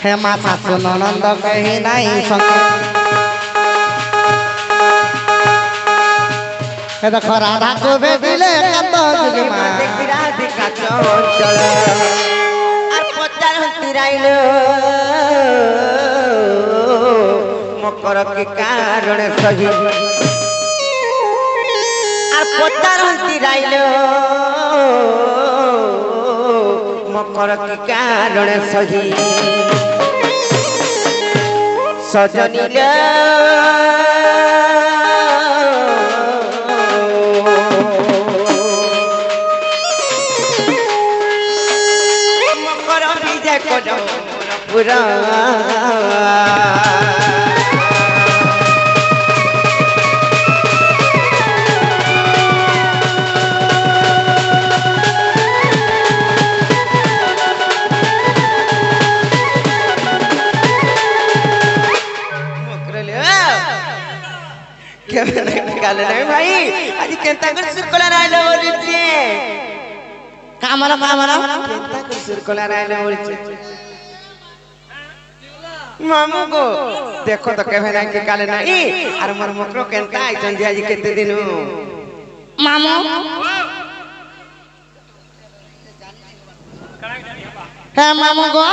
हे मा सासु ननंद कही नहीं सके हे देखो राधा को बेबिले कत जुली मा देखि राधिका चंचल আর পচার হতিরাইল মকর কি কারণে সহি আর পচার হতিরাইল মকর কি কারণে সহি সজনিল মকর বিজয় করো পুরা गाले नहीं भाई आज केंता कर सुरकोला रायले बोलछे कामरा केंता कर सुरकोला रायले बोलछे मामू को देखो तो केवे ना के गाले नहीं और मोर मकरो केंता आई चंदी आज केते दिनु मामू हे मामू गो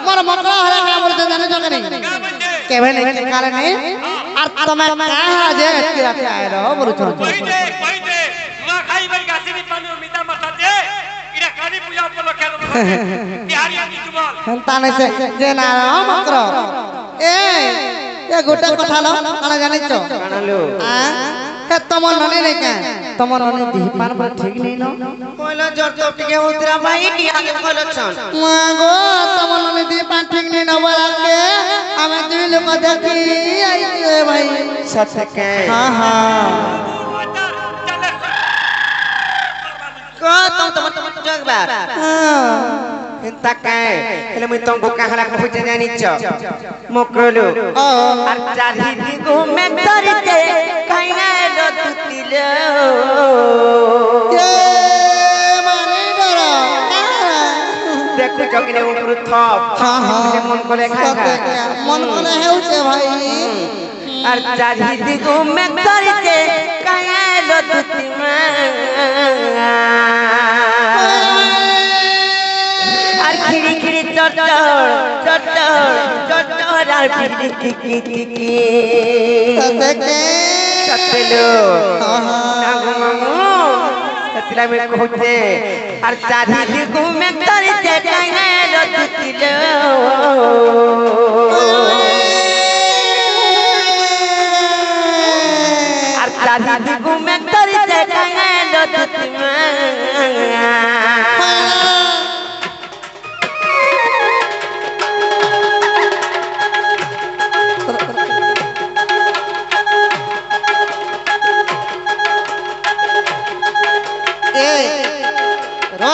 मोर मकरो हरे का बोलते जाने जगह नहीं केवे नहीं के काले नहीं আর তুমি কাহা যে রাতে আয় রো বলছো কইতে মা খাই বাই গাছিনি পানি মিতা মাথাতে ইরা কানি পূজা উপলক্ষে বিহারি আনি তুমল তানে সে যে না মকর এ গোটা কথা লো কানা জানিছ কানালো হে তোমার ননে নাই কা তোমার ননে দিহি পান বল ঠিক নেই ন কইলো জোর তো টিকে উতরা ভাই আগে কইলো ছন মা গো তোমার ননে দিহি পান ঠিক নেই ন বলাকে আমি দুই লোক দেখি আইছে ভাই সতকে हां हां को तुम जगबा हिंता काय हेले मुई तुमको कहला खुजे जानी छ मकरलो আর চাহি দিগো মে ধরিতে কাইনা লো তুতিলো ए माने डर দেখো চকিনে উপর থপ हां हां মন কোলে খাগা मन कोले हेउছে ভাই আর চাহি দিগো মে ধরিতে কাইনা লো তুতিমা আর খিড়ি খিড়ি চটর আর খিড়ি টিকি টিকি দেখে সতেলো নাগো মামু সতলা মে কইতে আর চাহি দিগো মে ধরিতে কাইনা লো তুতিলো আর চাহি দিগো মে ধরিতে কাইনা লো তুতিমা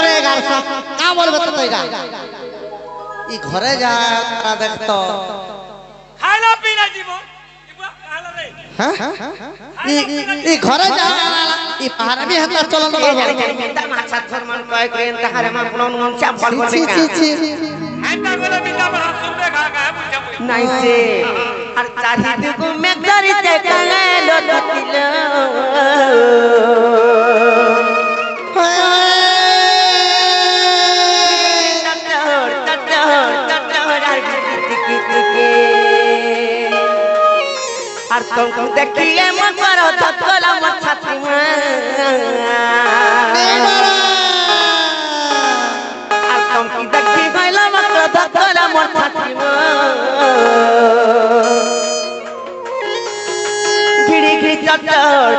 রে গার সব কা বলবে তো কইরা ই ঘরে যা তারা দেখতো খাইলা পিনা জীবন ইবা খাইলা রে হ্যাঁ ই ঘরে যা ই পাহাড়ে বি হাত চলন করব তা মাছা ফরমান কয় করেন তাহারে মা কোন মন চাপ বল করবে কা হাইতা গলে মিতা মা শুনবে খাগা বুঝা বুঝ নাই সে আর চাহি দিগো মে ধরিতে কালে লো তুতিলো আর তুমি দেখিলে মন করো ততলা মন ছাতি আর তুমি দেখি গইলা মন ততলা মন ছাতি গিড়ি গিড়ি চটর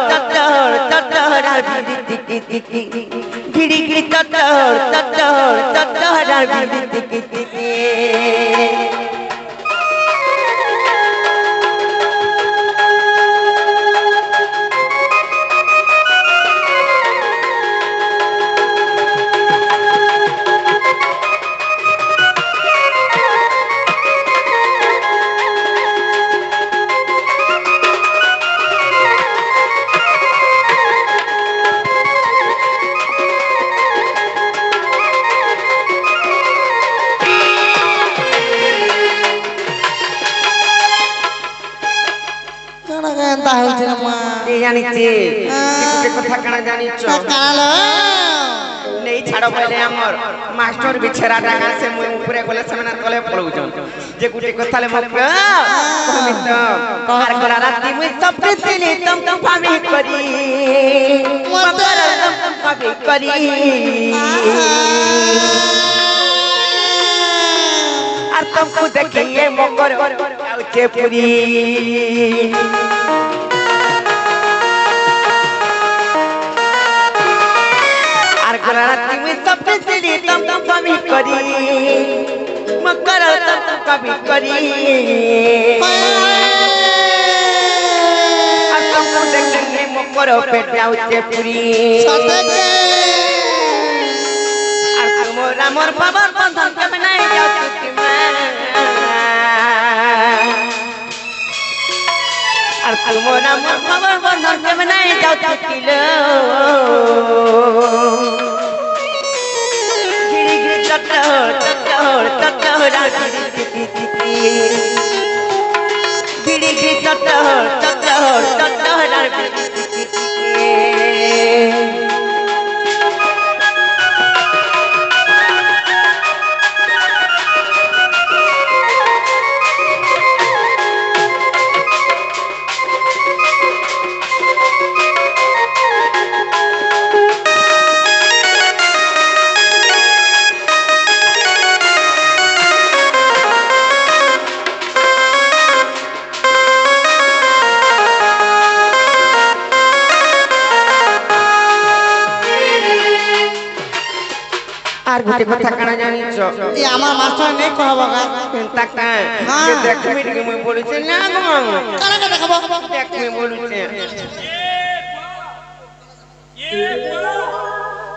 আর গিড়ি টিকি টিকি গিড়ি গিড়ি চটর আর গিড়ি টিকি টিকি জানিছি গুটে কথা কানা জানিছ কালো নেই ছাড় বলে আমার মাস্টার বিছেরা ডাকা সে মুই উপরে গলে সেমানে তলে পড়ুছন যে গুটে কথালে মক কমি তো আর গলা রাতি মুই স্বপ্ন দিলি তম তম ভাবি করি মকর তম তম ভাবি করি আর তুমকো দেখিয়ে মকর আউছে পুরি আর গলা রাতি মুই স্বপ্ন দিলি তম তম ভাবি করি মকর তম তম ভাবি করি আর তুমকো দেখিয়ে মকর পেট আউছে পুরি আর তোমার আমার বাবার বন্ধন কেমন নাই যাও তুমি আর তোমার আমার বাবার বন্ধন কেমন নাই যাও চুকিল গিরি গিরি চট্টহর চট্টহর চট্টহর গিরি গিরি চট্টহর চট্টহর চট্টহর আর গুটে কথা কানা জানিছ এই আমার মাস্টার নেই কহব গা তাকা যে দেখবি কি মই বলিছে না গো কারা কারা দেখাবো দেখবি বলিছে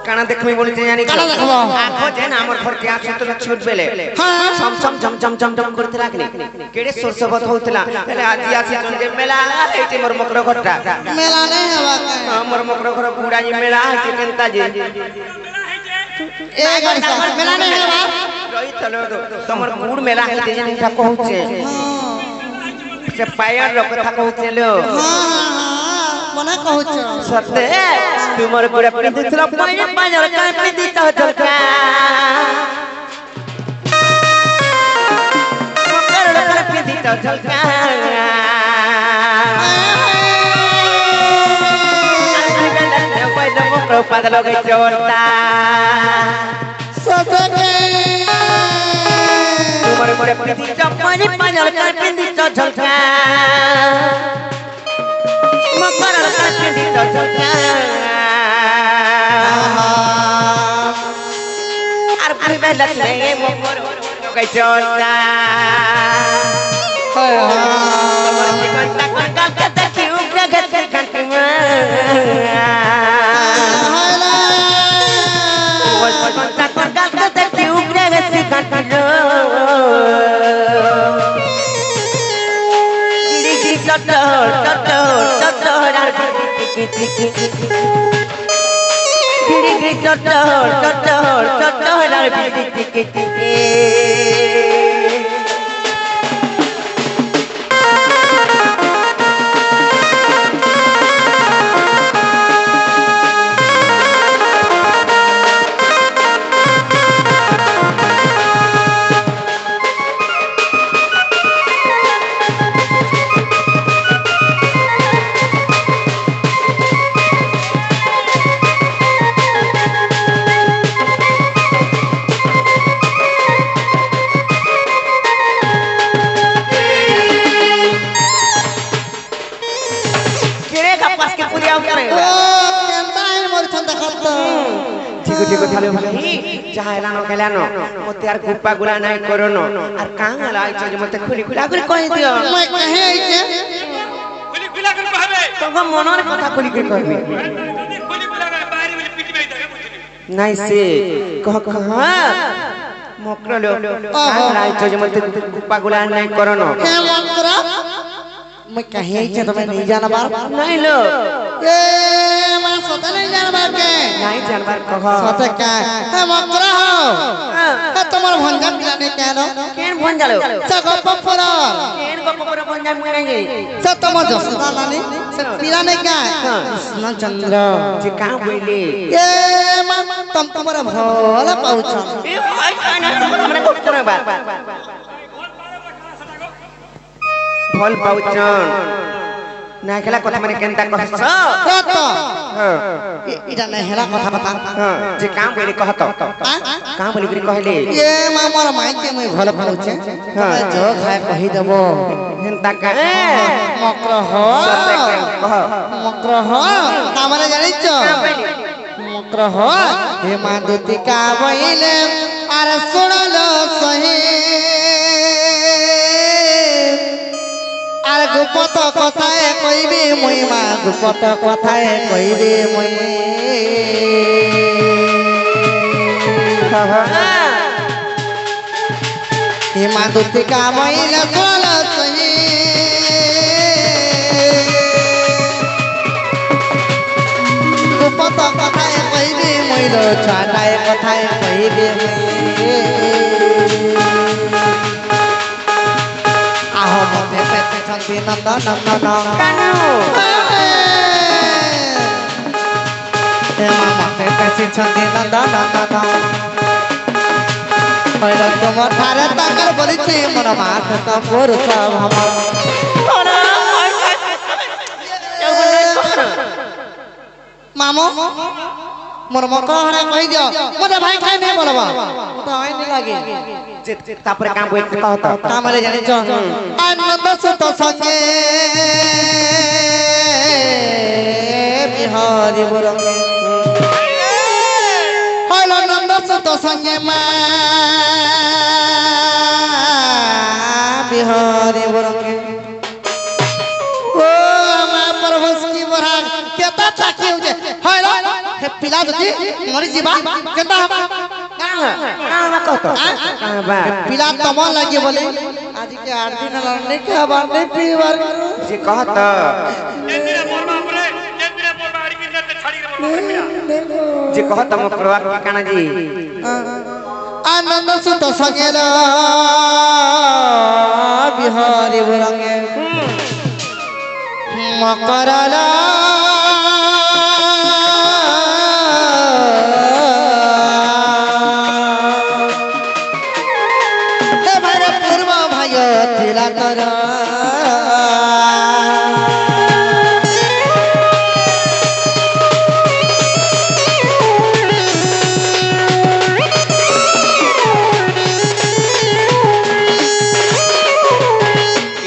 কানা দেখবি বলিছে জানি কারা দেখাবো আখো যে না আমার ঘর কে আছে তো ছুট বেলে হ্যাঁ সম সম জম জম জম জম করতে লাগনি কেড়ে সরসবত হউতলা তাহলে আজি আছে যে মেলা এইটি মোর মকর ঘরটা মেলা নেই হবা মোর মকর ঘর পুরাই মেলা আছে কেনতা যে এ গাড়ি মেলা নেই হবা রই চলো তোমার গুড় মেলা হইতে জানিটা কହୁছে সে পায়ার কথা কହୁছে লো মনে কହୁছ সতে তোমার গুড় পিদিছিল পায়া পায়ার কাই পিদিছ ঝলকা মকর করে পিদিছ ঝলকা মকর পাদল গই চোরতা সতকে তোমার গুড় পিদিছ পায়া পায়ার কাই পিদিছ ঝলকা মকর করে পিদিছ ঝলকা আর বেলা লে মকর গই চোরতা তোমার জীবন তক কালকে দেখি উগ্র গতি কাটিমা চাইলানো গেলানো মতে আর গুপ্পা গুলা নাই করনো আর কাঙ্গাল আইছো যে মতে খুলি খুলি আগুল কই দিও মই কাহে আইছে খুলি খুলা করে কহবে তোর মনের কথা খুলি খুলি করবি খুলি খুলা করে বাইরে বলে পিটি বাই দাও বুঝলি নাই সে কহ কহ মকরলো কাঙ্গাল আইছো যে মতে গুপ্পা গুলা নাই করনো কে মন্ত্র মই কাহে আইছে তুমি নাই জানবার নাই লো এ মা সতে নাই জানবার কে নাই জানবার কহ সতে কা হে মন্ত্র হো তোমার ভঞ্জা পিলানে কেন কেন ফোন জালো সে গপ পর কেন গপ করে ফোন জাম করে গে সে তোমার যশোদা নানি সে পিলানে কে কৃষ্ণচন্দ্র যে কা বইলে এ মা তোমার ভাল পাউছ এ ভাই কানা তোমরা গপ করে বা ভাল পাউছন না খেলা কথা মানে কেনতা কহছ কত হ্যাঁ এটা না হেলা কথা কথা হ্যাঁ যে কাম বইলে কহত কাম বইলে করে কহিলে এ মা মোর মাইকে মই ভাল পাউছে তুমি জ খায় কহি দেব হেনতা কা মক্রহ মক্রহ তামানে জানিছ মক্রহ হে মা দুতিকা বইলে আর শুনলো সহি আর গুপত কথায় কইবি মই মা গুপত কথায় কইবি মই হে মা দুতিকা বইলে শুনলো সহি গুপত কথায় কইবি মই লো ছাটায় কথায় কইবি আহ মতে পেতে ছন্দি নন্দ নন্দন কানু হে মা মতে পেতে ছন্দি নন্দ নন্দন হইল তোমার ধারে তাকার বলিছি মোর মাথ তো পুরুষ ভ্রমণ মামু মোর মকর হরে কই দিও মোরে ভাই খাই নে বলবা তো আইনি লাগে তারপরে কাম বইলে কহত কামলে জানিছ আনন্দ সুত সঙ্গে বিহারি বরঙ্গে হইল আনন্দ সুত সঙ্গে মা বিহারি বরঙ্গে ও মা প্রভুস কি বরাগ কেতা চাকি হচ্ছে হইল হে পিলা যদি মরি ଯିବା কেতা হবা কামা কহত কামা পিলা তমন লাগি বলে আজি কে 8 দিন লড়নে কে আবার নে পিবার যে কহত এদিনে পড়বা বলে এদিনে পড়বা আড়ি কিনতে ছাড়ি রে বড় যে কহত মো প্রভাব কানা জি আনন্দ সুত সঙ্গেল বিহারি বরঙ্গে মকরলা পূর্ব ভাই থিলা কর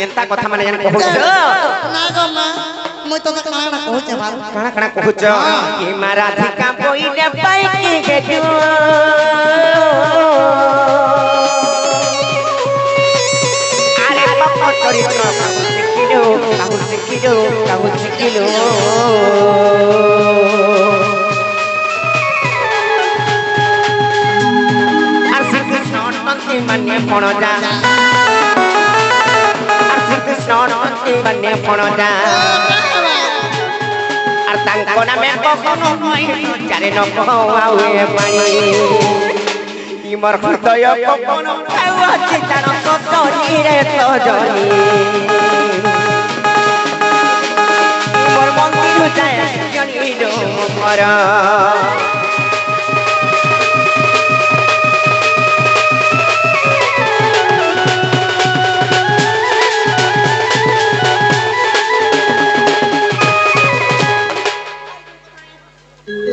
এন্তা কথা মানে জানি কহুছ না গো মা মই তো কানা কହୁছে ভালো কানা কানা কহুছ কি মারাধিকা বইলে পাইকে গেছো আরে বাপ চরিত্র কাহু শিখিলো আর শ্রীকৃষ্ণ নন্দী মানে পণজা আর শ্রীকৃষ্ণ নন্দী মানে পণজা আর তাঙ্ক নামে কখনো চারে নকহাওয়ে পানি ইমর হৃদয় কখনো আছে তার সজনী রে সজনী ইমর মন্দির যায় জনী লো মর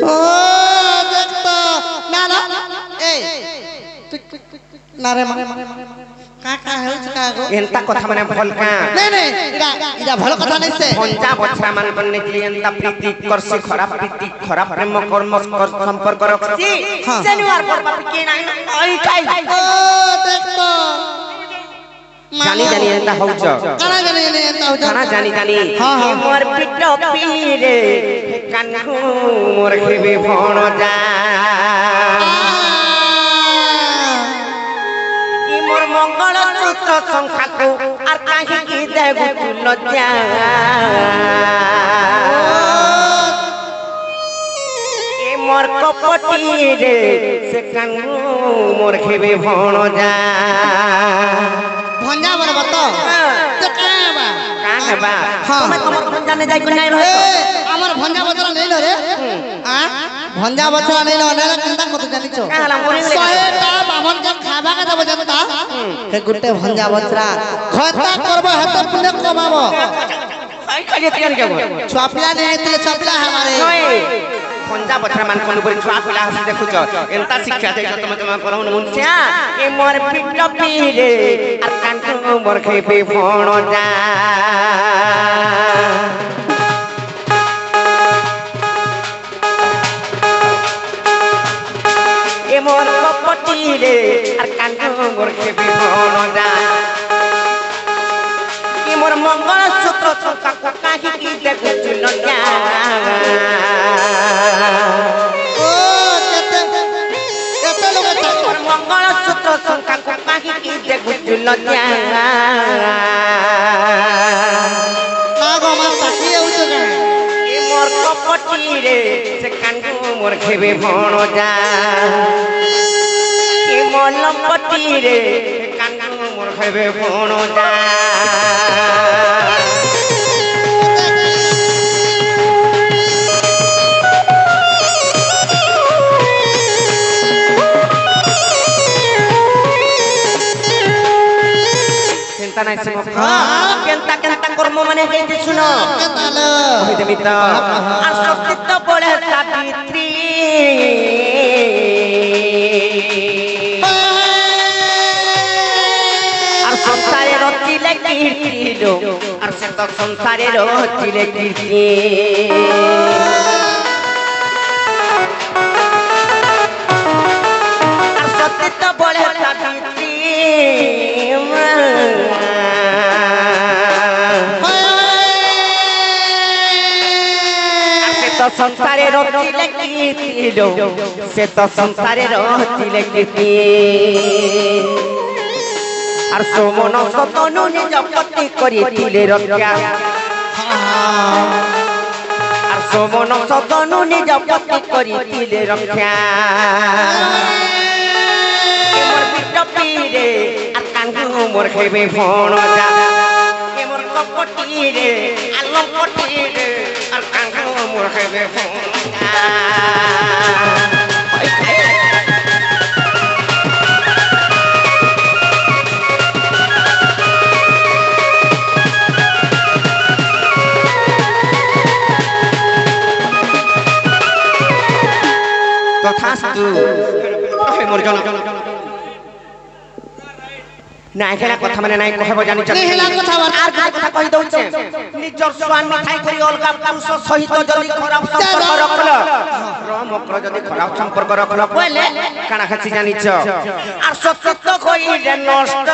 ও দেখতো না না এই না রে মারে কাকা হেউছ কাগো এন্তা কথা মানে ভলকা নাই নাই ইডা ভালো কথা নাইছে পঞ্চা বছরা মান বন্নে এন্তা প্রীতি করছি খরাপ প্রেম কর্ম সম্পর্ক রাখছি জানুয়ার পর্ব কে নাই ওই কাই ও দেখতো জানি এন্তা হউছ কানা জানি এন্তা হউছ কানা জানি হ্যাঁ, হ্যাঁ। মোর পিঠ পীরে কানহু মোর হেবে ভণ যা ই মোর মঙ্গল সূত্র সংখ্যাকু আর কাহি কি দেব লজ্জা मोर कपटी रे से कानू मोर खेबे भण जा भंजा बोले बतो तो का बा हां तुम्हें कमर भंजा ने जाई को नहीं रहे हमर भंजा बचरा नहीं लो रे हां भंजा बचरा नहीं लो ना केंदा कत जानी छो काला मोरी ले सहेटा बाभन के खाबा के दब जनता हे गुटे भंजा बचरा खता करबो हेत पुण्य कमाबो आई कजे तियार के छापला नहीं ते छापला हमारे भंजा बचरा मान कोन पर छुआ पिला हसी देखु छ एंता शिक्षा दे छ तुम करौ मुनसिया ए मोर पिट पीरे आ कान मोर खेबे भण जा ए मोर कपटी रे आ कान मोर खेबे भण जा ए मोर मंगल सूत्र चका काकी की देखु चुन जा ओ केते लोग मोर मंगल सूत्र चका काकी की देखु चुन जा ना गो मा ताकी उठ गए ए मोर कपटी रे से कान मोर खेबे भण जा ए मोर लपटी रे कान मोर खेबे भण जा चिंता नहीं सुनो केंता केंता कर्म माने हे सुनो केतालो होय देमी त आ सत्य बोले सावित्री আর সংসারে রচিলে কীর্তি আর সে তো সংসারে রচিলে কীর্তি আর সত্যি তো বলে সাবিত্রী তো সংসারে রচিলে কীর্তি সে তো সংসারে রচিলে কীর্তি আর সোমন সতনু নিজ পতি করিলে রক্ষা আর সোমন সতনু নিজ পতি করিলে রক্ষা মোর পিঠ পীরে আর কাঙ্গু মোর খেবে ভণ যা মোর কপটি রে আলম পটি রে আর কাঙ্গু মোর খেবে ভণ যা তথাস্তু মোর জন না এখানে কথা মানে নাই কহব জানি নি হেলা কথা আর কথা কই দউছে নিজর স্বামী ঠাই করি অলগা পুরুষ সহিত যদি খারাপ সম্পর্ক রাখল রমক্র যদি খারাপ সম্পর্ক রাখল কইলে কানা খাচ্ছি জানিছ আর সত্যত্ব কইলে নষ্ট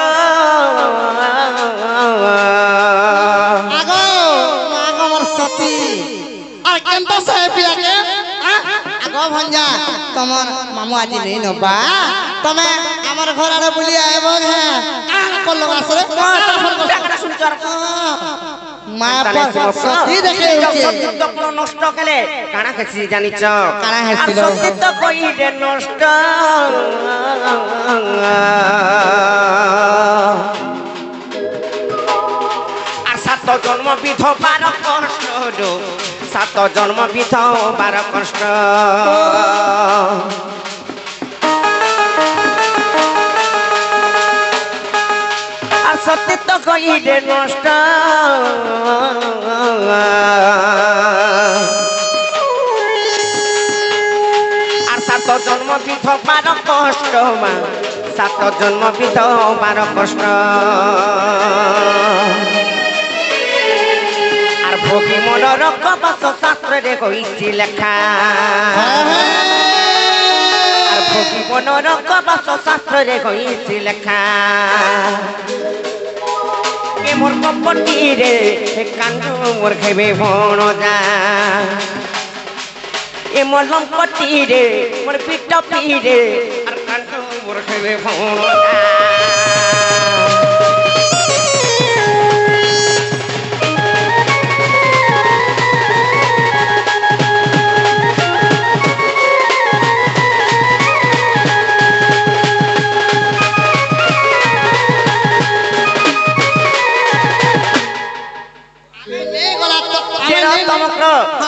আগো আগো মোর সতী আর কেনতা সাহেবিয়া কে আগো ভঞ্জা তোমার মামু আজি নেই নবা তুমি আমার ঘর আড়ে বলি আইব হে আর কোন লোক আসরে মা সতী দেখে সত্যত্ব নষ্ট কেলে কানা খাচ্ছি জানিছ কানা খাচ্ছিল সত্যত্ব কইলে নষ্ট আর সাত জন্ম বিধবার কষ্ট সাত জন্ম বিধবার কষ্ট আর সত্যত্ব কইলে নষ্ট আর সাত জন্ম বিধবার কষ্ট মা সাত জন্ম বিধবার কষ্ট আর ভোগী মনর কবচ শাস্ত্রে কইছি লেখা আর ভোগী মনর কবচ শাস্ত্রে কইছি লেখা কে মোর কপটি রে কান্দু মোর খেবে ভণ যা এ মোর লম্পটি রে মোর পিঠ পিরে আর কান্দু মোর খেবে ভণ যা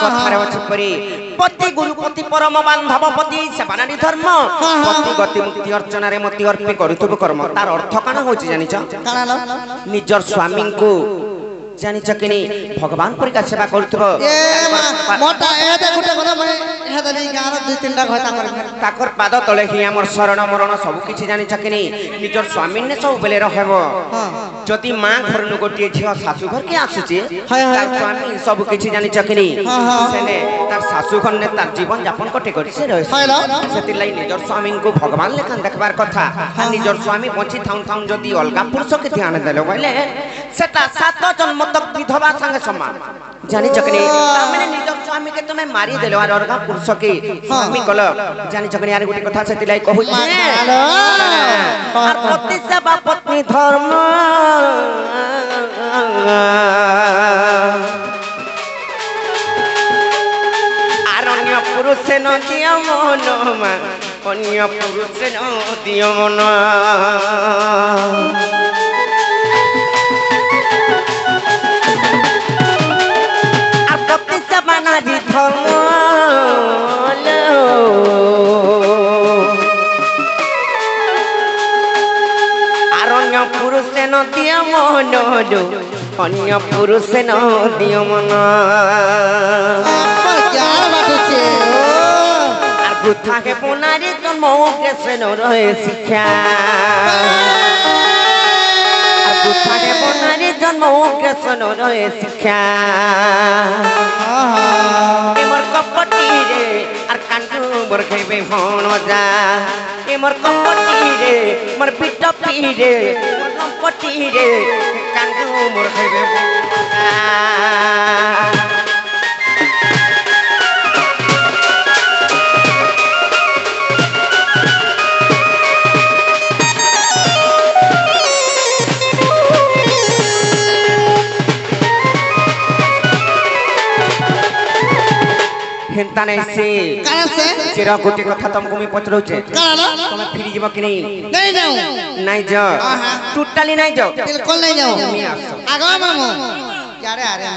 कथारे अछि परी पति गुरुपति परम बांधव पति सेवानारी धर्म पति गति मुक्ति अर्चना रे मति अर्पि करूथुब कर्म तार अर्थ काना होछि जानि छ निजर स्वामी को जानि छ किनी भगवान परिका सेवा करूथुब मोटा ए देखुटे कोना मैं हे दनी गार दुई तीनटा घटा कर ताकर पाद तले हि हमर शरण मरण सब किछि जानि छ किनी निजर स्वामी ने सब बेले रहबो जदि मां घर नु गोटिए झियो सासु घर के आसुची तार स्वामी सब किछि जानि छ किनी सेने तार सासु घर ने तार जीवन यापन कटे करि से रहे सेति लाई निजर स्वामी को भगवान लेखन देखबार कथा निजर स्वामी बंची थाउन थाउन जदि अलगा पुरुष के ध्यान देलो गले सेटा सात जन्म तक विधवा संग समान जानि चकनी तामेने निजर स्वामी के तुम्हें मारी देलो और अलगा पुरुष के स्वामी कल जानि चकनी यार गुटी कथा सेति लाई कहू और पति सेवा पत्नी धर्म अन्य पुरुष न दिया मन अन्य पुरुष न दिया मन सेवानारी धर्म अन्य पुरुष न दिया मन अन्य पुरुष न दिया मन गुथा के पुनारी जन्म कैसे न रहे शिक्षा गुथा के पुनारी जन्म कैसे न रहे शिक्षा एमर कपटी रे आर कांटू बरखेबे होन जा एमर कपटी रे मोर पिटपी रे मोर कपटी रे कांटू बरखेबे हेंता नहीं से चिरा गोटे कथा तुमको मैं पचरौ छे तुम फिरी जब कि नहीं जाऊं नहीं जाओ टोटली नहीं जाओ बिल्कुल नहीं जाऊं आगो मामू यारे अरे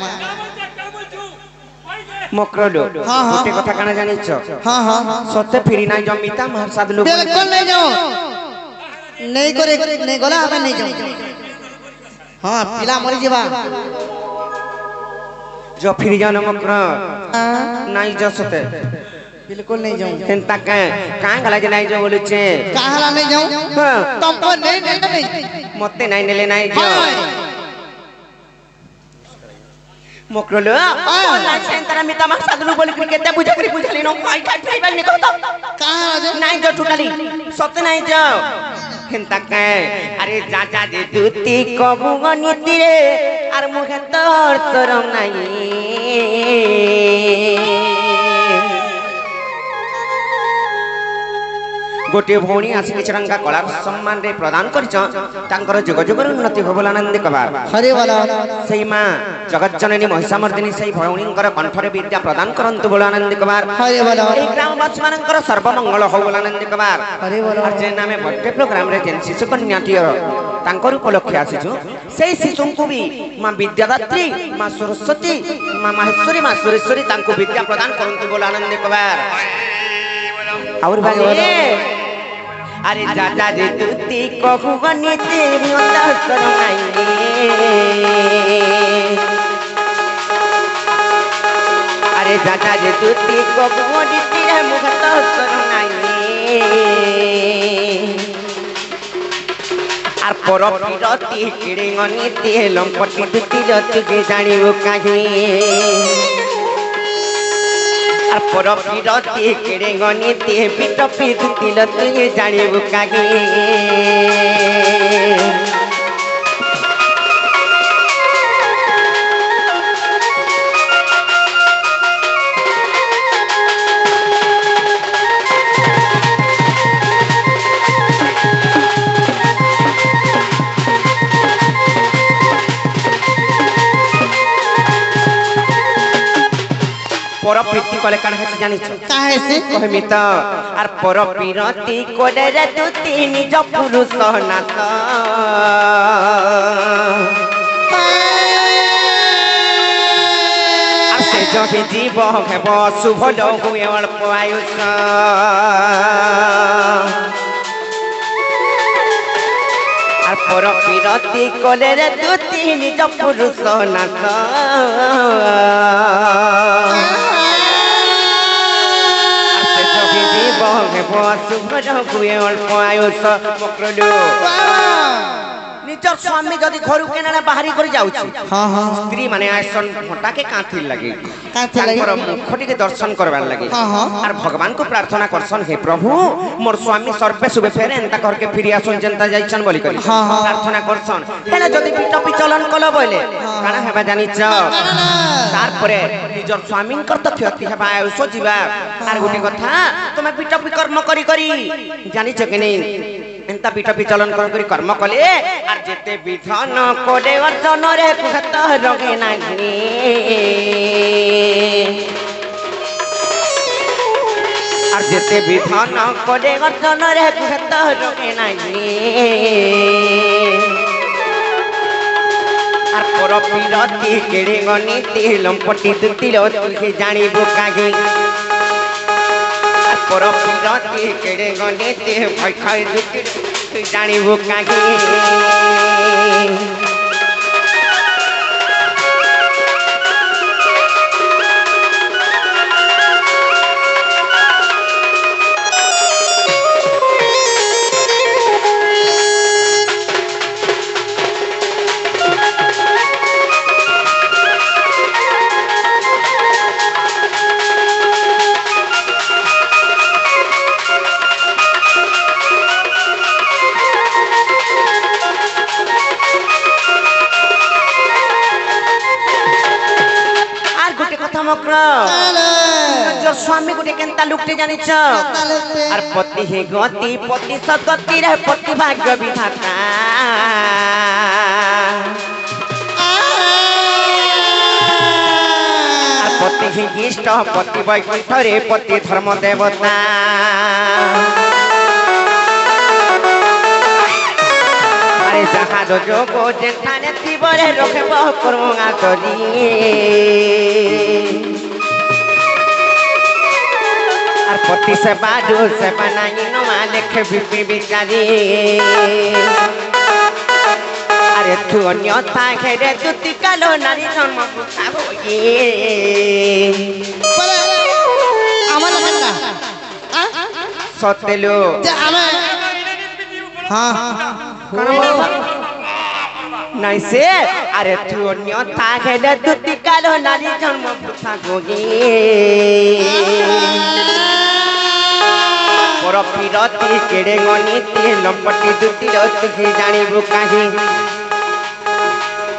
मकरलो गोटे कथा काना जानि छ हां हां सते फिरी नहीं जाओ मिता महासाद लोग बिल्कुल नहीं जाऊं नहीं करे नहीं गला हमें नहीं जाऊं हां पिला मरी जीवा जो फिर जाओ मकर नहीं जा सते बिल्कुल नहीं जाऊं हेंता कां गला जे नहीं जाओ बोले छे काहला नहीं जाऊं तुमको नहीं मते नहीं नेले नहीं जाओ मकरलो ऑनलाइन सेंटर में तमा सादलु बोली केते बुझा करी बुझली न खाई खाई बन निको तो काहला जे नहीं जाओ टोटली सते नहीं जाओ हेंता अरे जाजा जे दूती कबु गनीति रे आर मुखे तोर शरम नहीं गोटे भौणी आसिक चिरंगा कलार सम्मान रे प्रदान करिछ तांकर जुग जुगर उन्नति होबल आनंद कबार हरे वाला सही मां जगत जननी महिषामर्दिनी सही भौणींकर कंठरे विद्या प्रदान करंतु बोल आनंद कबार हरे वाला ए ग्रामवासी मानकर सर्वमंगल होबल आनंद कबार हरे वाला जे नामे बर्थडे प्रोग्राम रे जेन शिशु कन्याटियर तांकर उपलक्ष्य आसीछु सही शिशुंकु भी मां विद्यादात्री मां सरस्वती मां माहेश्वरी मां सुरेश्वरी तांको विद्या प्रदान करंतु बोल आनंद कबार और भाई अरे जाजा जे तुती कहू गनी तेरी उतार नहीं अरे जाजा जे तुती कहू गनी तेरे मुख तर नहीं आर पर पिरती किड़े गनी ते लंपटी दुती जति के जानिबो काहे पर पिरती किड़े गनी ते पिट पिरती लती जानिबु कागे पर प्रीति कले कान है जानि छ काहे से कहमी त आर पर पिरती कोडे रे तू तीन ज पुरुष नाथ आर से যদি জীব হেব শুভ লঘুয়ে অল্প আয়ুষ আর পর বিরতি কলে রে দুতি নিজ পুরুষ নাশ জীব হেব শুভ লঘুয়ে অল্প আয়ুষ মক্রলু নিজর স্বামী যদি ঘরু কেনা বাহারি করে যাଉଛି স্ত্রী মানে আইসন ঘটাকে কাঁথির লাগি তাଙ୍କର মুখটিকে দর্শন করবার লাগি আর ভগবান को प्रार्थना करसन हे प्रभु मोर स्वामी सर्वे सुबे फेरे एंता करके फिरि आसन जनता जाइछन बोली करी प्रार्थना करसन हेले जदी पिटपि चलन कलो बोले काना हेबा जानिछ तार परे निजर स्वामी कर तो क्षति हेबा आयुष जीवा आर गुटी कथा तुमे पिटपि कर्म करी करी जानिछ कि नहीं एंता पिटपि चलन करी कर्म कले आर जेते विधान कोले अर्जन रे कुहत रगे नाही आर जेते विधान कोले अर्जन रे कुहत रगे नाही आर पर पिरती केड़े गनीति लंपटी दुतिलो तुलसी जानिबो कागे पर पिरती केड़े गनीति भय खाय दुति तू जानिबो कागे स्वामी गुटे केंता लुकटे जानिछ आर पति हे गति पति सगति रे पति भाग्य विधाता आर पति हे इष्ट पति वैकुंठ रे पति धर्म देवता अरे जहाँ जोगो जेठाने थिबरे रखेब करुणा करी आर पति से बाजू से बनाई नमा लेखे बिपी बिचारी अरे तू अन्यथा खेरे तुति कालो नारी जन्म बुझाबो ये আমার লাগা सतेलो যে আমি हां नहीं से अरे तू अन्यथा खेरे तुति कालो नारी जन्म बुझाबो ये पर पिरती केड़े गनीति लंपटी दुति तुझे जानिबो काहे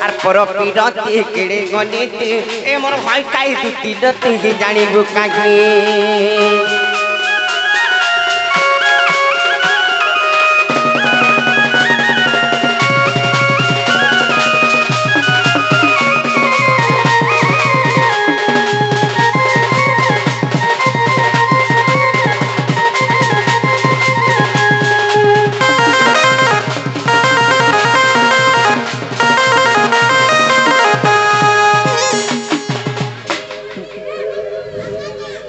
आर पर पिरती केड़े गनीति ए मोर भाई काई दुति तुझे जानिबो काहे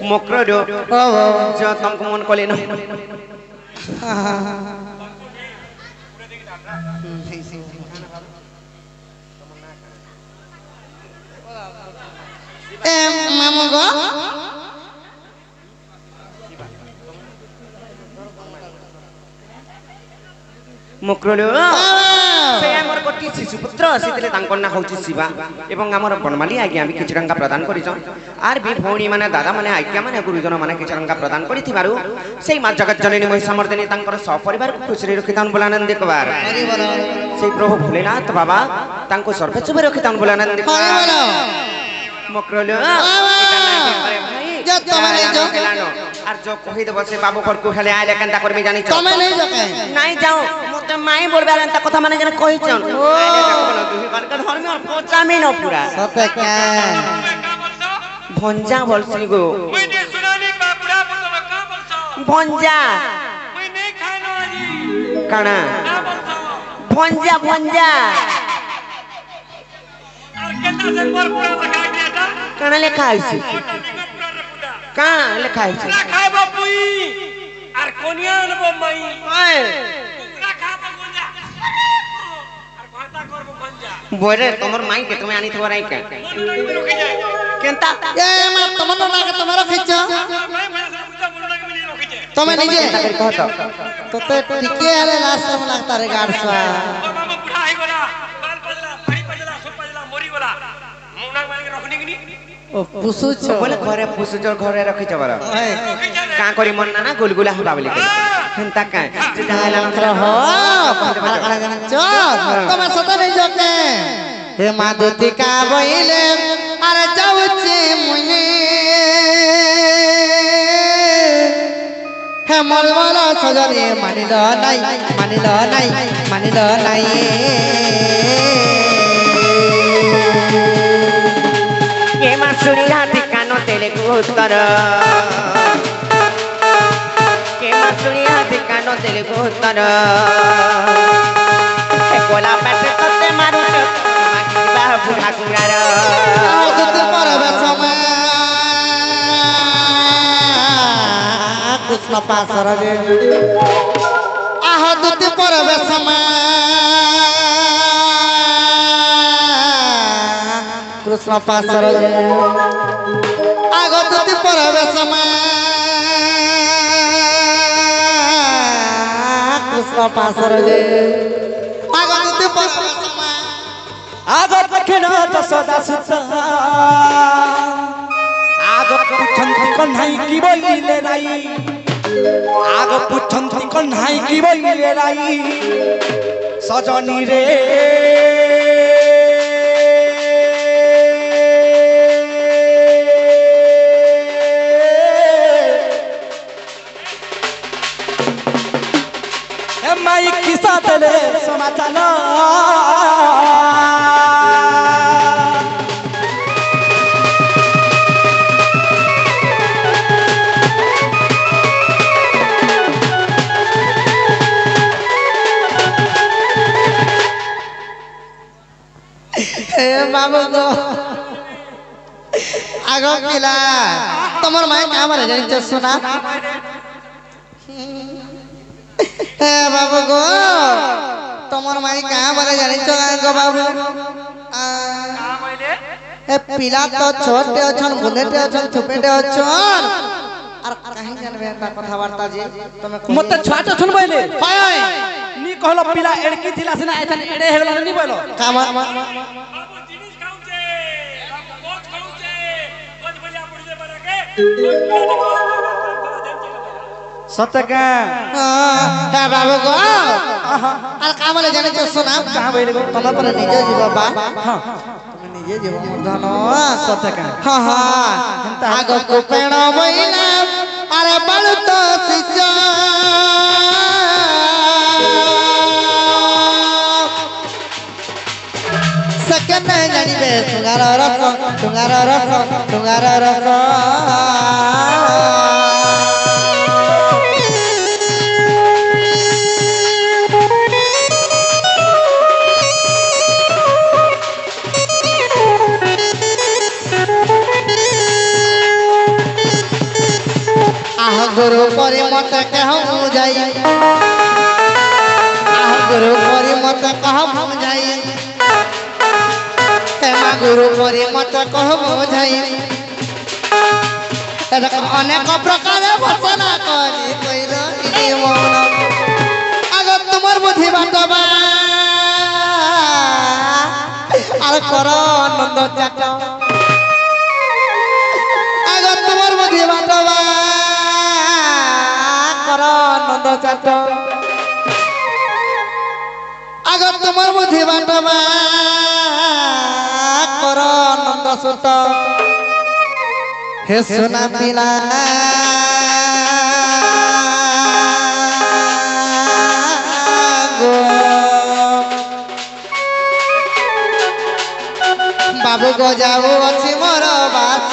मोक्रो जो तुमको मन को लेना ए मामू गो मुक्रोलो से हमर गोटी शिशुपुत्र सितले तांकर ना होची शिवा एवं हमर बनमाली आज्ञा भी किछ रंगा प्रदान करिछ आर भी भौणी माने दादा माने आज्ञा माने गुरुजन माने किछ रंगा प्रदान करिथिबारु सेई मा जगत जननी मोहि समर्दनी तांकर सपरिवार को खुशी रखितान बोलानंद एकबार सेई प्रभु भोलेनाथ बाबा तांको सर्वे शुभ रखितान बोलानंद एकबार मुक्रोलो जो तमने जो आर जो कहि देबो से बाबू घर को खेले आले केनता करबी जानि छ तमे नहीं जके नहीं जाओ मते माई बोलबार एंता कथा माने जने कहि छन आले देखबो दुही बार का धर्म और पोचामी न पूरा सते का भंजा बोलसी गो मैं ने सुनानी बाबूरा बोलतो का बोलतो भंजा मैं नहीं खानो आजी काना का बोलतो भंजा भंजा और केतना से मोर पूरा लगा दिया था কানা লেখা আছে ওটা লিঙ্গ পুরা রে পুরা কা লেখা আছে কুকুরা খাইব পুই আর কোনিয়া আনব মাই ওই কুকুরা খাইব গঞ্জা আর ঘন্টা করব গঞ্জা বরে তোমার মাই কে তুমি আনি থবরাই কে মন লাগবে রখে যায় কেনতা এ মা তোমার নাকে তোমার খিচ ভাই ভাই বুঝা মন লাগবে নি রখে যায় তুমি নিজে কহত তোতে টিকে আলে লাস্ট টাইম লাগতা রে গাড়ছা ও মামা বুড়া হই গলা বাল পাজলা ফাড়ি পাজলা সব পাজলা মরি গলা মুনা মারি রখনি কিনি ও পুসুছ বলে ঘরে পুসুজর ঘরে রাখি যাবার ওই কা করি মন না গুলগুলা হবা বলি কেনতা কা জালা মাত্র হো কালা কালা জানা চল তোমার সাথে নেই জকে হে মা দুতিকা বইলে আর যাউছে মুইনে হে মলমল সজনে মানিল নাই মানিল নাই মানিল নাই কে মাসুরি হাতি কানো তেলেগু উত্তর কে মাসুরি হাতি কানো তেলেগু উত্তর হে গোলা পেটে ততে মারু মাকিবা বুড়া গুড়ার দুতি পরবে সময় কৃষ্ণ পাশর রে আহ দুতি পরবে সময় কৃষ্ণ পাশর রে আগ দুতি পরবে সময় কৃষ্ণ পাশর রে আগ দুতি পরবে সময় আগ দক্ষিণ যশোদা সুত আগ পুছন্তি কন্হাই কি বলিলে রাই আগ পুছন্তি কন্হাই কি বলিলে রাই সজনী রে মাই কিসা তেলে সমাচার বাবু গো আগ পিলা তোমার মায়ে কামারে জানিছ শোনা হে বাবু গো তোমার মায়ে কামারে জানিছ গো বাবু এ পিলা তো ছোটে অছন বুনেটে অছন ছুপেটে অছন আর কাহি জানবে একটা কথাবার্তা যে তুমি মতে ছাট শুন বইলে হয় হয় নি कहलो पिला एड़की थिला सिना एथन एड़े हेगला नी बोलो কামা বাবু জিনিস খাউছে বাবু বহুত খাউছে কোন বলিয়া পড়িতে পারাকে सतका হ্যাঁ বাবু গো আর কামারে জানিছ শোনা कहां बइले गो তোমার পরে নিজে জীব বা हां তুমি নিজে জীব ধন सतका হ্যাঁ হ্যাঁ আগକୁ পেণ বইলা আরে বালু তো সিচ সেকেন্ড জানিবে সুগার রস সুগার রস সুগার রস আহ গুরু পরি মতে কহ যাই আহ গুরু পরি মতে কহ যাই হেমা গুরু পরি মতে কহ যাই এরকম অনেক প্রকারে ভসনা করি কইল মন আগ তোমার বুদ্ধি বাটবা আর কর আনন্দ চাট আগ তোমার বুদ্ধি বাটবা কর আনন্দ চাট আগ তোমার বুদ্ধি বাটবা কর আনন্দ সুত হে সোনা পিলা গো বাবু গো যাও ଅଛି ମୋର ବାସ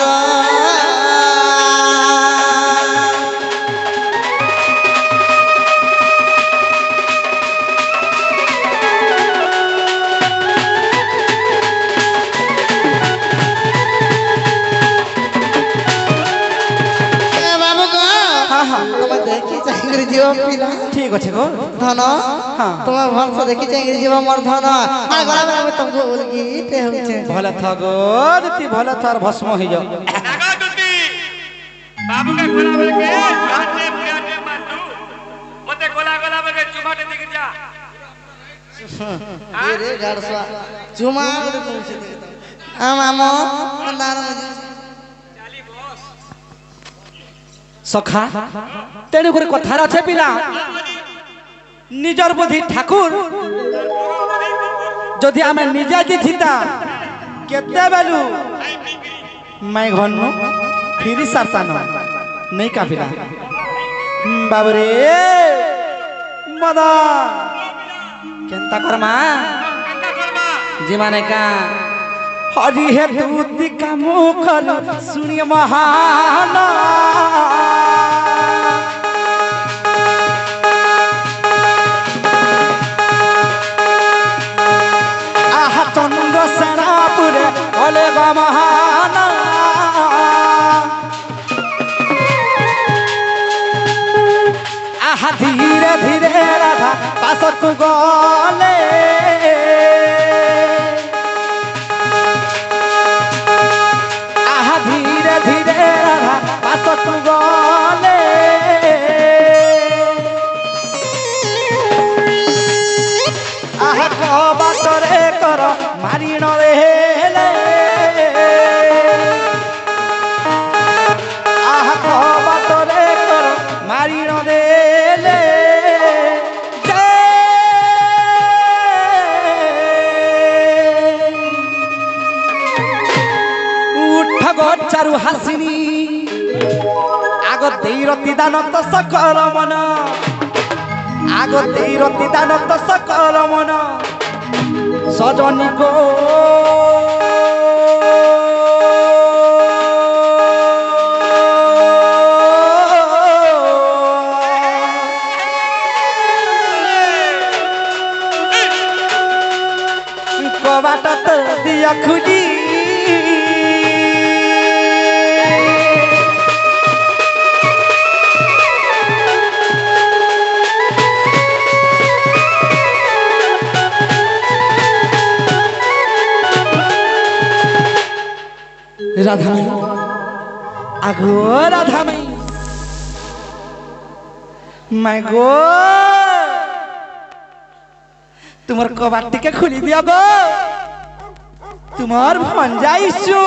করে জিও পিলা ঠিক আছে গো ধন হ্যাঁ। তোমার ভরসা দেখি চাই জিও মোর ধন আর গলা বেলা তোমাকে উলগিতে হচ্ছে ভালো থাকো যদি ভালো থার ভস্ম হয়ে যাও নাগা দুতি বাবুকে গোলা বেগে হাতে মুড়াতে মারু মতে গোলা গোলা বেগে চুমাতে দিকে যা রে গাড়সা চুমা আমো দার চালি বস সখা তেণু করে কথার আছে পিলা নিজর বুদ্ধি ঠাকুর যদি আমি নিজে দিথিতা কেতে বেলু মাই ঘন্ন ফিরি সারতান নেই কাপিলা বাবরে মদা কেনতা করমা কান্না করবা জীবনে কা হরি হে তুতি কামু কর শুনি মহান আহা চন্দ্র সেনাপুরে হলে গো মহান আহা ধীরে ধীরে রাধা পাশকু গলে আহা ধীরে ধীরে রাধা পাশকু গলে আহা কবাটরে কর মারিণ রে হেলে আহা কবাটরে কর মারিণ দেলে উঠ গো চারু হাসিনী আগ দেই রতি দান তো সকল মন আগ দেই রতি দান তো সকল মন সজনী গো কবাটা তো দিয়া খুঁজি রাধামাই আগো রাধামাই মাই গো তোমার কবাটটিকে খুলি দিও গো তোমার ভঞ্জাইছু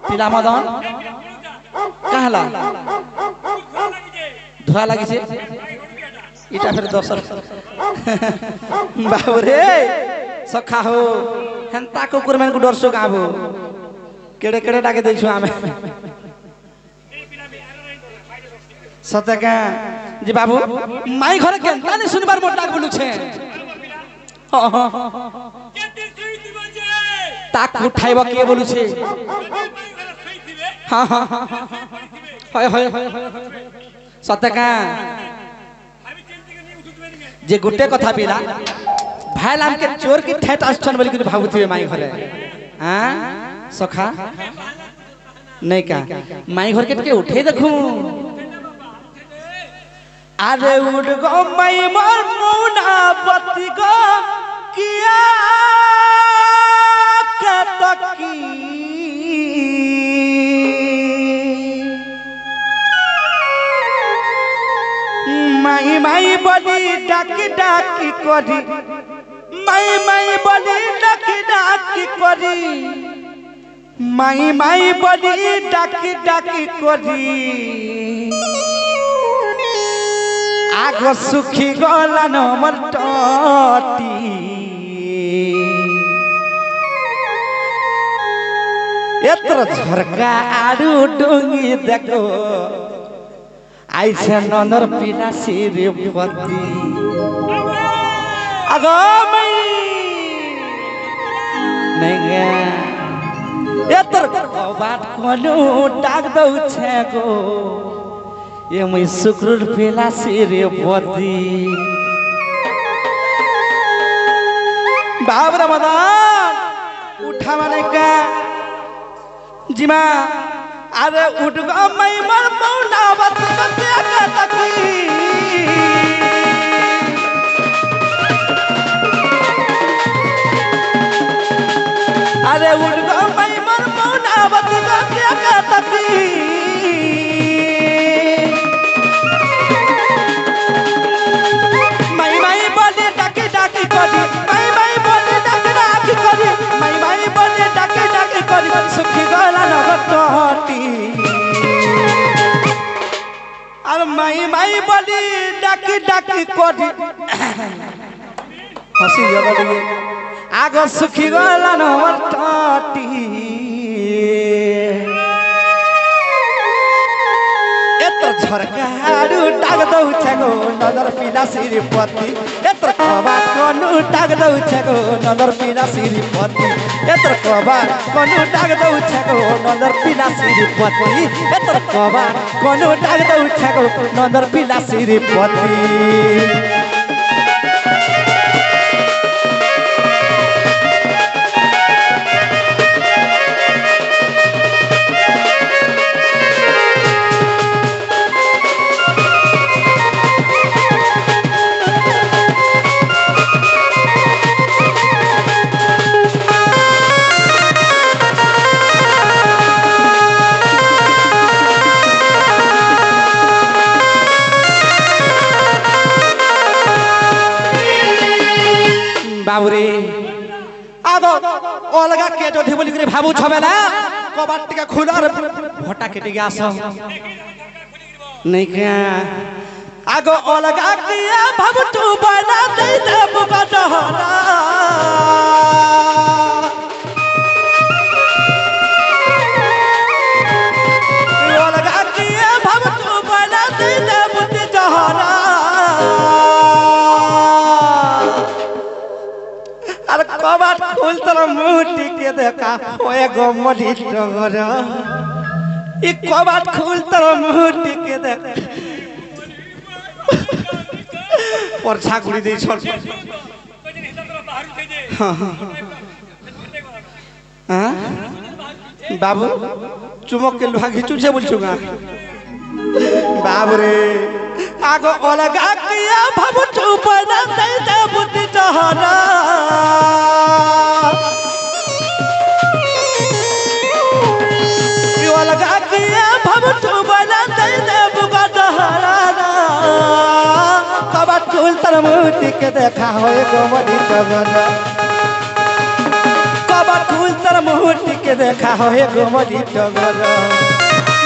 পিলা মদন কাহলা ধোয়া লাগিছে এটা ফের দর্শন বাবুরে সখা হো হেন্তা কুকুর মান ডরছো গাবো কেড়ে কেড়ে ডাকে দিছু আমি সতকা জি বাবু মাই ঘরে কেনতা নি শুনবার মোর ডাক বলুছে কেতে সুই দিব যে তাক উঠাইব কে বলুছে সুই দিবে হ্যাঁ হ্যাঁ হয় হয় হয় সতকা আমি তিন দিকে নিয়ে উঠতে পারি না যে গোটে কথা পিলা ভাইলাম के चोर की ठेठ आश्चन बोली कि भाबुथिबे माई घरे हां सखा नहीं का माई घर के उठे देखू अरे उड़ गो माई मोर मुना पति गो किया के तकी माई माई बड़ी डाकी डाकी करी माई माई बड़ी डाकी डाकी करी माई माई बड़ी डाकी डाकी करी आग सुखी गला न मन टटी एत्र झरका आडू डोंगी देखो आइसे ननर पीला सिर पति आगो मई नंगा एतर बात कोनु डाक दउ छे गो ये मई शुक्र पीला सिर पति बाबरा मदन उठा माने का जिमा अरे उठ गो मैं मर मौना बत बतिया के तकी अरे उठ गो मैं मर मौना बत बतिया के तकी मैं बोले डाके डाके करी मैं बोले डाके डाके करी मैं बोले डाके डाके करी सुखी गला नगटटी और मैं बोली डाके डाके करी हंसी जगह आगो सुखी गला नगटटी झरकारू टाग दौ छगो नजर पीला श्रीपति एत्र कबा कनु टाग दौ छगो नजर पीला श्रीपति एत्र कबा कनु टाग दौ छगो नजर पीला श्रीपति एत्र कबा कनु टाग दौ छगो नजर पीला श्रीपति बाबुरे आगो अलगा के जोठी बोली करे भाबू छबेला कबाट टिका खुलार भटा केटे गया सब नहीं क्या आगो अलगा किया भाबू तू बना दे दे बडहरा अलगा किया भाबू तू बना दे दे बडहरा अरे कबाट खोल तर मुठी के देखा ओए गमडी टगर ई कबाट खोल तर मुठी के देख परछा गुड़ी दे छल हां बाबू चुमक के लोहा घिचू छे बोलछुगा बाबू रे आगो अलगा किया भाबू चुप ना दे दे बुद्धि जहरा यो अलगा किया भाबू चुप ना दे दे बुगा जहरा कबाट खुल तर मुठी के देखा होए गोमडी टगर कबाट खुल तर मुठी के देखा होए गोमडी टगर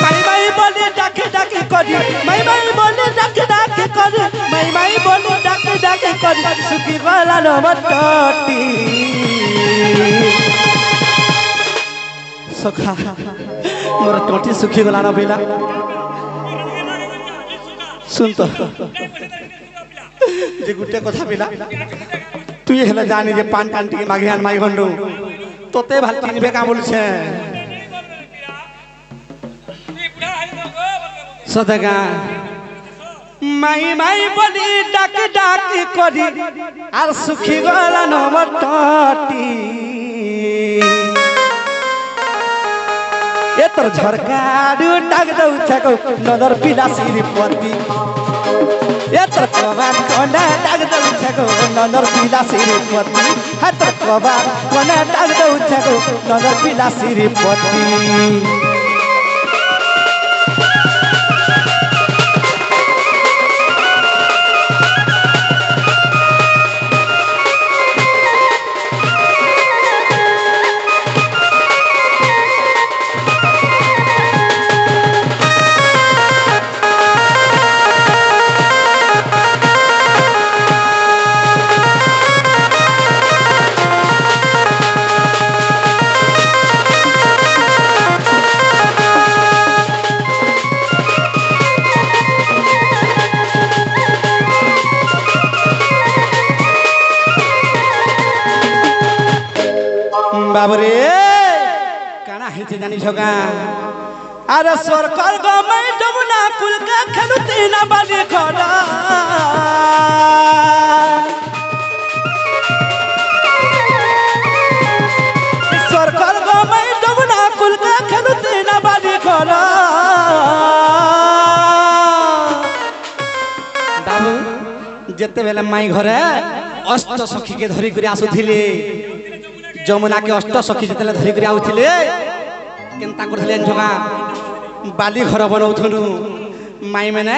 मैं बोले डाके डाके करी मैं बोले डाके डाके करी मैं बोले डाके डाके करी सुखी गला नमटटी सखा मोर टोटी सुखी गला न बेला सुन तो जे गुटे कथा बेला तू हेला जानी जे पान पान टिके मागियान माई गंडो तोते ভাল কিনবে কা বলছে सदगा माई बोली डाक डाक करी आर सुखी गला नमटटी एतर झरकारू डाक दौ छको नजर पीला श्रीपति एतर कबाट कोना डाक दौ छको नजर पीला श्रीपति एतर कबाट कोना डाक दौ छको नजर पीला श्रीपति बाबरे काना हेचे जानी छगा अरे सरकार गमै जमुना कुल का खेलुती ना बाली खड़ा सरकार गमै जमुना कुल का खेलुती ना बाली खड़ा যেতে বেলে মাই ঘরে অষ্ট সখীকে ধরি করে আসুଥିଲେ যমুনাকে অষ্ট সখী যেতে ধরি করে আউଥିଲେ কেনতা করଥିଲେ ঝগা বালি ঘর বনাউথুনু মাই মানে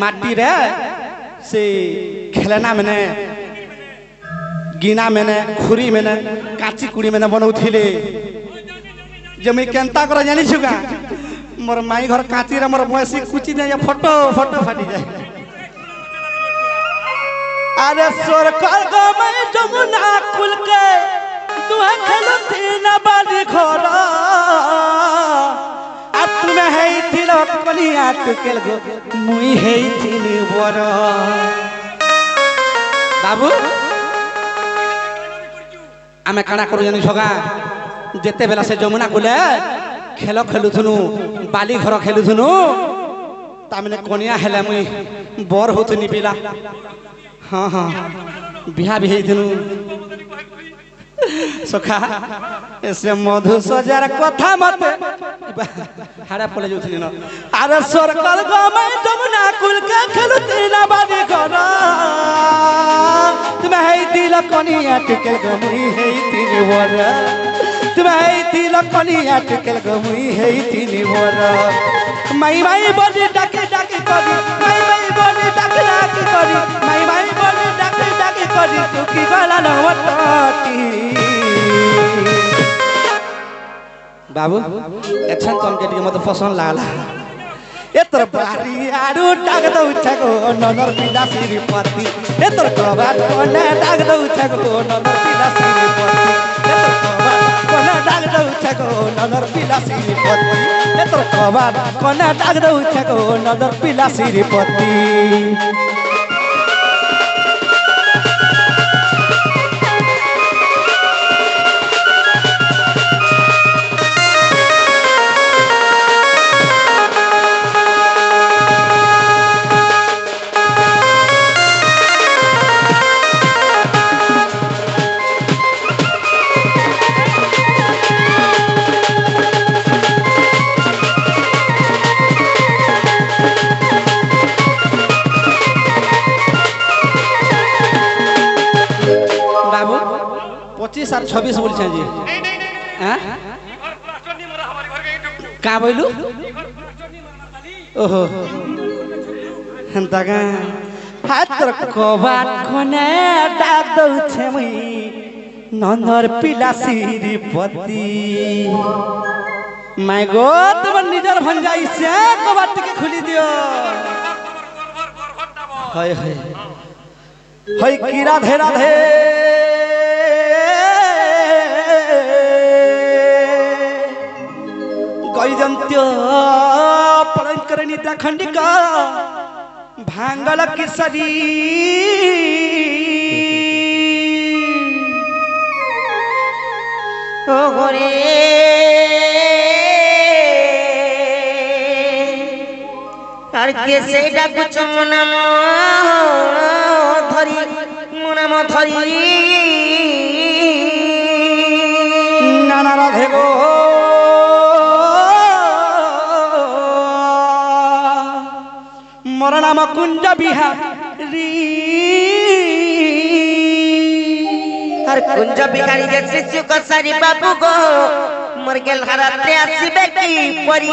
মাটিরে ସେ ଖେଳନା ମାନେ ଗିନା ମାନେ ଖୁରୀ ମାନେ କାଚି କୁଡ଼ି ମାନେ ବନଉଥିଲେ ଯେ ମୁଇଁ କେନ୍ତା କର ଜାଣିଛୁ କା ମୋର ମାଇ ଘର କାଚିରେ ମୋର ବସି କୁଚି ଯାଏ ଫଟୋ ଫଟୋ ଫାଟି ଯାଏ ଆରେ ସରକାର ଗମେ ଯମୁନା କୁଲକେ ତୁହା ଖେଲୁଥି ନା ବାଲି ଘର আর তুমি হেইছিল কলিয়া টুকেল গো মুই হেইছিনি বড় বাবু আমি কাଣା করু জানি সগা যেতে বেলা সে যমুনা কুলে খেল খেলুথুনু বালি ঘর খেলুথুনু তামিনে কনিয়া হেলে মুই বর হতুনি পিলা হ্যাঁ হ্যাঁ বিহা বি হেইথুনু সখা এসে মধু সজার কথা মতে হাড়া পড়ে যাচ্ছিল না আরে সরকার গমে যমুনা কুলকে খেলুতি না বাড়ি ঘর তুমি হেই দিল কনিয়া টুকেল গমুই হেই তিনি বড় তুমি হেই দিল কনিয়া টুকেল গমুই হেই তিনি বড় মাই মাই বলি ডাকি ডাকি করি মাই মাই বলি ডাকি ডাকি করি মাই মাই বলি ডাকি ডাকি করি তুকি গলা নটি बाबू एक्शन तो हमके मत पसंद लागला ए तोर बारी आडू डाग दउ छगो ननर पिला श्रीपति ए तोर कबाट कोने डाग दउ छगो ननर पिला श्रीपति ए तोर कबाट कोने डाग दउ छगो ननर पिला श्रीपति ए तोर कबाट कोने डाग दउ छगो ननर पिला श्रीपति बाबू 25 और 26 बोल छे जी हैं का बोलू ओहो हंता का हाथ कबाट कोने डाक दउ छे मुई ननर पिला श्रीपति माय गो तुम निजर भंजाई से कबाट के खुली दियो हाय हाय हाय की राधे राधे गैजंत्य पलंकरणीता खंडिका भांगल किसरी ओ गोरे আর কে সেইটা কুছ মনাম ধরি মনাম ধরি নানা রাধে গো मोर नाम कुंज बिहारी আর কুঞ্জ বিহারী যে শিশু কসারি বাবু গো মোর গেল হারাতে আসিবে কি পরি